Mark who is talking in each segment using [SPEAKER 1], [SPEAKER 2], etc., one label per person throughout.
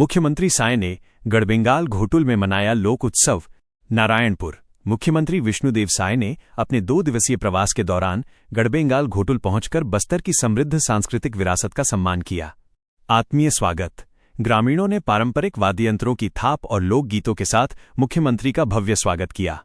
[SPEAKER 1] मुख्यमंत्री साय ने गढ़बेंगाल घोटुल में मनाया लोक उत्सव। नारायणपुर। मुख्यमंत्री विष्णुदेव साय ने अपने 2 दिवसीय प्रवास के दौरान गढ़बेंगाल घोटुल पहुंचकर बस्तर की समृद्ध सांस्कृतिक विरासत का सम्मान किया। आत्मीय स्वागत। ग्रामीणों ने पारंपरिक वाद्ययंत्रों की थाप और लोकगीतों के साथ मुख्यमंत्री का भव्य स्वागत किया।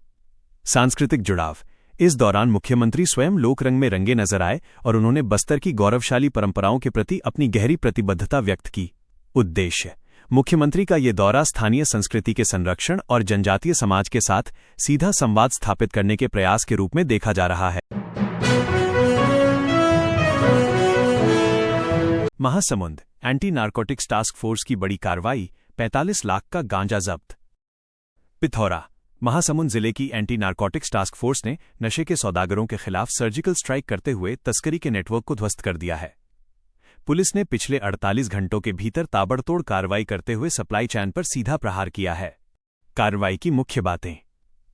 [SPEAKER 1] सांस्कृतिक जुड़ाव। इस दौरान मुख्यमंत्री स्वयं लोकरंग में रंगे नजर आए और उन्होंने बस्तर की गौरवशाली परंपराओं के प्रति अपनी गहरी प्रतिबद्धता व्यक्त की। उद्देश्य। मुख्यमंत्री का ये दौरा स्थानीय संस्कृति के संरक्षण और जनजातीय समाज के साथ सीधा संवाद स्थापित करने के प्रयास के रूप में देखा जा रहा है। Mahasamund. Anti narcotics task force की बड़ी कार्रवाई, 45 लाख का गांजा जब्त। पिथौरा। महासमुंद जिले की एंटी नारकोटिक्स टास्क फोर्स ने नशे के सौदागरों के खिलाफ सर्जिकल स्ट्राइक करते हुए तस्करी के नेटवर्क को ध्वस्त कर दिया है। पुलिस ने पिछले 48 घंटों के भीतर ताबड़तोड़ कार्रवाई करते हुए सप्लाई चैन पर सीधा प्रहार किया है। कार्रवाई की मुख्य बातें।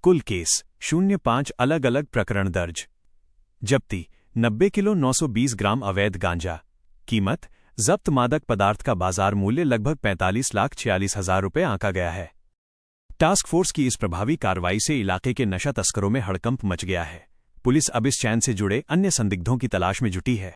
[SPEAKER 1] कुल केस 05 अलग अलग प्रकरण दर्ज। जब्ती 90 किलो 920 ग्राम अवैध गांजा। कीमत जब्त मादक पदार्थ का बाजार मूल्य लगभग 45,46,000 रुपये आंका गया है। टास्क फोर्स की इस प्रभावी कार्रवाई से इलाके के नशा तस्करों में हड़कंप मच गया है। पुलिस अब इस चैन से जुड़े अन्य संदिग्धों की तलाश में जुटी है।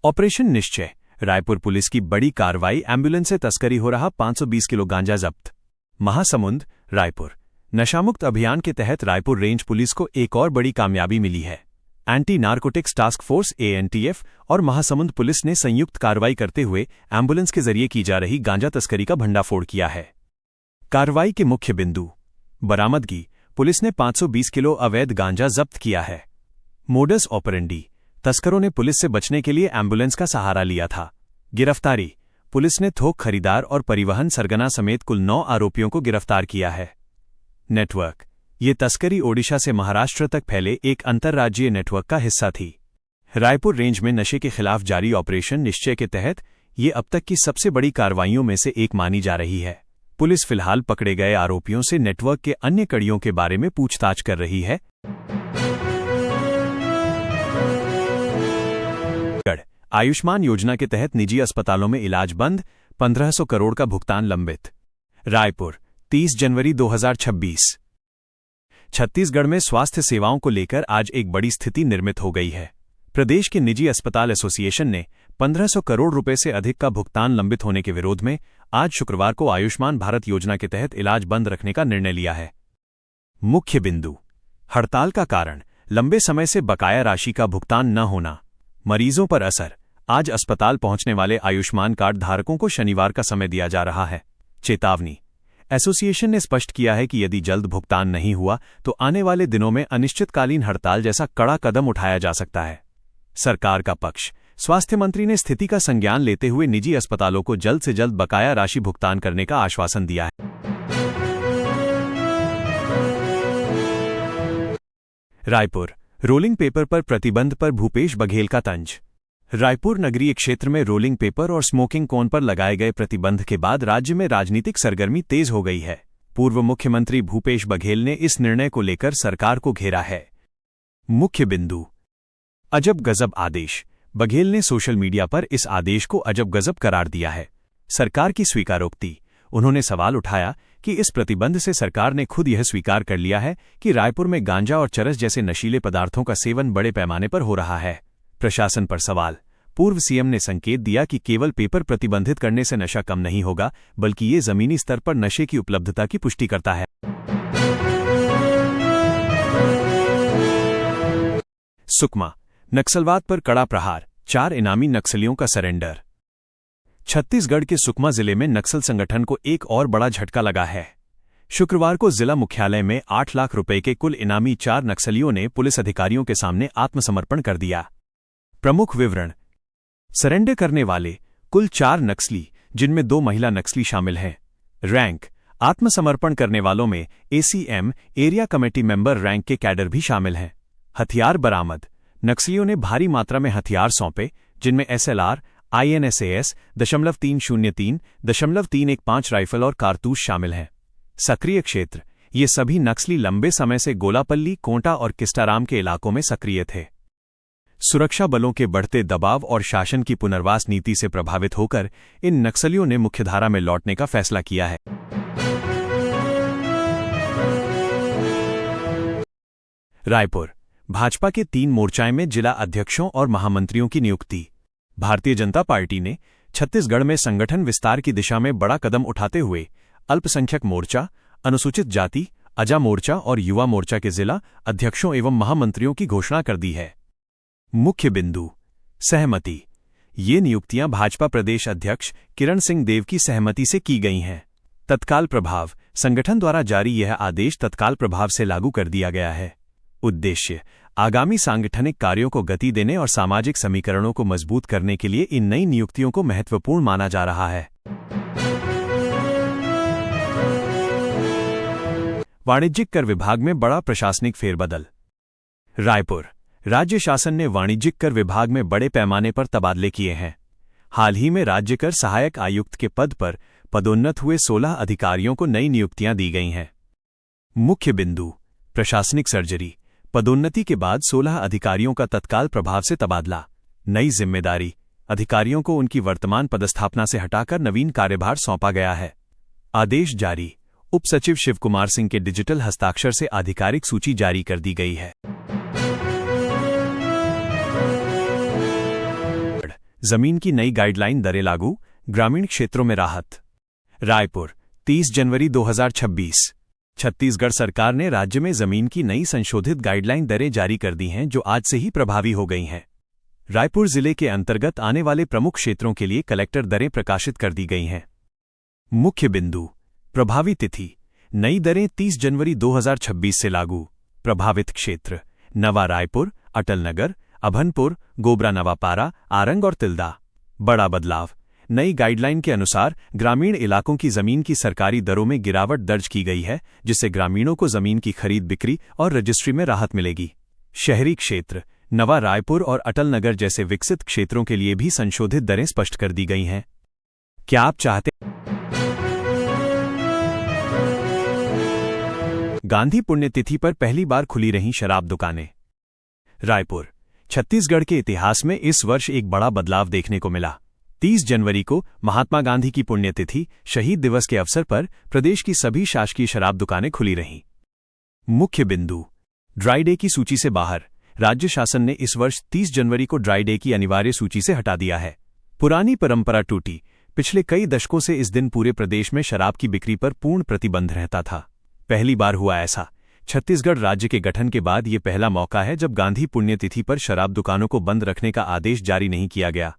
[SPEAKER 1] ऑपरेशन निश्चय। रायपुर पुलिस की बड़ी कार्रवाई, एम्बुलेंस से तस्करी हो रहा 520 किलो गांजा जब्त। महासमुंद, रायपुर। नशामुक्त अभियान के तहत रायपुर रेंज पुलिस को एक और बड़ी कामयाबी मिली है। Anti narcotics task force ANTF और महासमुंद पुलिस ने संयुक्त कार्रवाई करते हुए एम्बुलेंस के जरिए की जा रही गांजा तस्करी का भंडाफोड़ किया है। कार्रवाई के मुख्य बिंदु। बरामदगी। पुलिस ने 520 किलो अवैध गांजा जब्त किया है। Modus operandi. तस्करों ने पुलिस से बचने के लिए एम्बुलेंस का सहारा लिया था। गिरफ्तारी। पुलिस ने थोक खरीदार और परिवहन सरगना समेत कुल 9 आरोपियों को गिरफ्तार किया है। नेटवर्क। ये तस्करी ओडिशा से महाराष्ट्र तक फैले एक अंतर्राज्यीय नेटवर्क का हिस्सा थी। रायपुर रेंज में नशे के खिलाफ जारी ऑपरेशन निश्चय के तहत ये अब तक की सबसे बड़ी कार्रवाइयों में से एक मानी जा रही है। पुलिस फिलहाल पकड़े गए आरोपियों से नेटवर्क के अन्य कड़ियों के बारे में पूछताछ कर रही है। आयुष्मान योजना के तहत निजी अस्पतालों में इलाज बंद, 1500 करोड़ का भुगतान लंबित। रायपुर, 30 जनवरी 2026। छत्तीसगढ़ में स्वास्थ्य सेवाओं को लेकर आज एक बड़ी स्थिति निर्मित हो गई है। प्रदेश के निजी अस्पताल एसोसिएशन ने 1500 करोड़ रुपए से अधिक का भुगतान लंबित होने के विरोध में आज शुक्रवार को आयुष्मान भारत योजना के तहत इलाज बंद रखने का निर्णय लिया है। मुख्य बिंदु। हड़ताल का कारण, लंबे समय से बकाया राशि का भुगतान न होना। मरीजों पर असर। आज अस्पताल पहुंचने वाले आयुष्मान कार्ड धारकों को शनिवार का समय दिया जा रहा है। चेतावनी। एसोसिएशन ने स्पष्ट किया है कि यदि जल्द भुगतान नहीं हुआ तो आने वाले दिनों में अनिश्चितकालीन हड़ताल जैसा कड़ा कदम उठाया जा सकता है। सरकार का पक्ष। स्वास्थ्य मंत्री ने स्थिति का संज्ञान लेते हुए निजी अस्पतालों को जल्द से जल्द बकाया राशि भुगतान करने का आश्वासन दिया है। रायपुर। रोलिंग पेपर पर प्रतिबंध पर भूपेश बघेल का तंज। रायपुर नगरीय क्षेत्र में रोलिंग पेपर और स्मोकिंग कोन पर लगाए गए प्रतिबंध के बाद राज्य में राजनीतिक सरगर्मी तेज हो गई है। पूर्व मुख्यमंत्री भूपेश बघेल ने इस निर्णय को लेकर सरकार को घेरा है। मुख्य बिंदु। अजब गजब आदेश। बघेल ने सोशल मीडिया पर इस आदेश को अजब गजब करार दिया है। सरकार की स्वीकारोक्ति। उन्होंने सवाल उठाया कि इस प्रतिबंध से सरकार ने खुद यह स्वीकार कर लिया है कि रायपुर में गांजा और चरस जैसे नशीले पदार्थों का सेवन बड़े पैमाने पर हो रहा है। प्रशासन पर सवाल। पूर्व सीएम ने संकेत दिया कि केवल पेपर प्रतिबंधित करने से नशा कम नहीं होगा, बल्कि ये जमीनी स्तर पर नशे की उपलब्धता की पुष्टि करता है। सुकमा। नक्सलवाद पर कड़ा प्रहार, 4 इनामी नक्सलियों का सरेंडर। छत्तीसगढ़ के सुकमा जिले में नक्सल संगठन को एक और बड़ा झटका लगा है। शुक्रवार को जिला मुख्यालय में 8 लाख रुपए के कुल इनामी 4 नक्सलियों ने पुलिस अधिकारियों के सामने आत्मसमर्पण कर दिया। प्रमुख विवरण। सरेंडर करने वाले कुल 4 नक्सली, जिनमें 2 महिला नक्सली शामिल हैं। रैंक। आत्मसमर्पण करने वालों में ACM area committee member rank के कैडर भी शामिल हैं। हथियार बरामद। नक्सलियों ने भारी मात्रा में हथियार सौंपे, जिनमें SLR, INSAS .303, .315 राइफल और कारतूस शामिल हैं। सक्रिय क्षेत्र। ये सभी नक्सली लंबे समय से गोलापल्ली, कोंटा और किस्टाराम के इलाकों में सक्रिय थे। सुरक्षा बलों के बढ़ते दबाव और शासन की पुनर्वास नीति से प्रभावित होकर इन नक्सलियों ने मुख्यधारा में लौटने का फैसला किया है। रायपुर भाजपा के 3 मोर्चाओं में जिला अध्यक्षों और महामंत्रियों की नियुक्ति। भारतीय जनता पार्टी ने छत्तीसगढ़ में संगठन विस्तार की दिशा में बड़ा कदम उठाते हुए अल्पसंख्यक मोर्चा, अनुसूचित जाति, अजा मोर्चा और युवा मोर्चा के जिला अध्यक्षों एवं महामंत्रियों की घोषणा कर दी है। मुख्य बिंदु सहमति। ये नियुक्तियां भाजपा प्रदेश अध्यक्ष किरण सिंह देव की सहमति से की गई हैं। तत्काल प्रभाव। संगठन द्वारा जारी यह आदेश तत्काल प्रभाव से लागू कर दिया गया है। उद्देश्य आगामी सांगठनिक कार्यों को गति देने और सामाजिक समीकरणों को मजबूत करने के लिए इन नई नियुक्तियों को महत्वपूर्ण माना जा रहा है। वाणिज्यिक कर विभाग में बड़ा प्रशासनिक फेरबदल। रायपुर राज्य शासन ने वाणिज्यिक कर विभाग में बड़े पैमाने पर तबादले किए हैं। हाल ही में राज्य कर सहायक आयुक्त के पद पर पदोन्नत हुए 16 अधिकारियों को नई नियुक्तियां दी गई हैं। मुख्य बिंदु प्रशासनिक सर्जरी। पदोन्नति के बाद 16 अधिकारियों का तत्काल प्रभाव से तबादला। नई जिम्मेदारी। अधिकारियों को उनकी वर्तमान पदस्थापना से हटाकर नवीन कार्यभार सौंपा गया है। आदेश जारी। उप सचिव शिव कुमार सिंह के डिजिटल हस्ताक्षर से आधिकारिक सूची जारी कर दी गई है। जमीन की नई गाइडलाइन दरें लागू, ग्रामीण क्षेत्रों में राहत। रायपुर 30 जनवरी 2026। छत्तीसगढ़ सरकार ने राज्य में जमीन की नई संशोधित गाइडलाइन दरें जारी कर दी हैं, जो आज से ही प्रभावी हो गई हैं। रायपुर जिले के अंतर्गत आने वाले प्रमुख क्षेत्रों के लिए कलेक्टर दरें प्रकाशित कर दी गई हैं। मुख्य बिंदु प्रभावी तिथि। नई दरें 30 जनवरी 2026 से लागू। प्रभावित क्षेत्र नवा रायपुर, अटल नगर, अभनपुर, गोबरा नवापारा, आरंग और तिल्दा। बड़ा बदलाव। नई गाइडलाइन के अनुसार ग्रामीण इलाकों की जमीन की सरकारी दरों में गिरावट दर्ज की गई है, जिससे ग्रामीणों को जमीन की खरीद बिक्री और रजिस्ट्री में राहत मिलेगी। शहरी क्षेत्र नवा रायपुर और अटल नगर जैसे विकसित क्षेत्रों के लिए भी संशोधित दरें स्पष्ट कर दी गई हैं। क्या आप चाहते गांधी पुण्यतिथि पर पहली बार खुली रहीं शराब दुकानें। रायपुर छत्तीसगढ़ के इतिहास में इस वर्ष एक बड़ा बदलाव देखने को मिला। 30 जनवरी को महात्मा गांधी की पुण्यतिथि शहीद दिवस के अवसर पर प्रदेश की सभी शासकीय शराब दुकानें खुली रहीं। मुख्य बिंदु ड्राई डे की सूची से बाहर। राज्य शासन ने इस वर्ष 30 जनवरी को ड्राई डे की अनिवार्य सूची से हटा दिया है। पुरानी परंपरा टूटी। पिछले कई दशकों से इस दिन पूरे प्रदेश में शराब की बिक्री पर पूर्ण प्रतिबंध रहता था। पहली बार हुआ ऐसा। छत्तीसगढ़ राज्य के गठन के बाद ये पहला मौका है जब गांधी पुण्यतिथि पर शराब दुकानों को बंद रखने का आदेश जारी नहीं किया गया।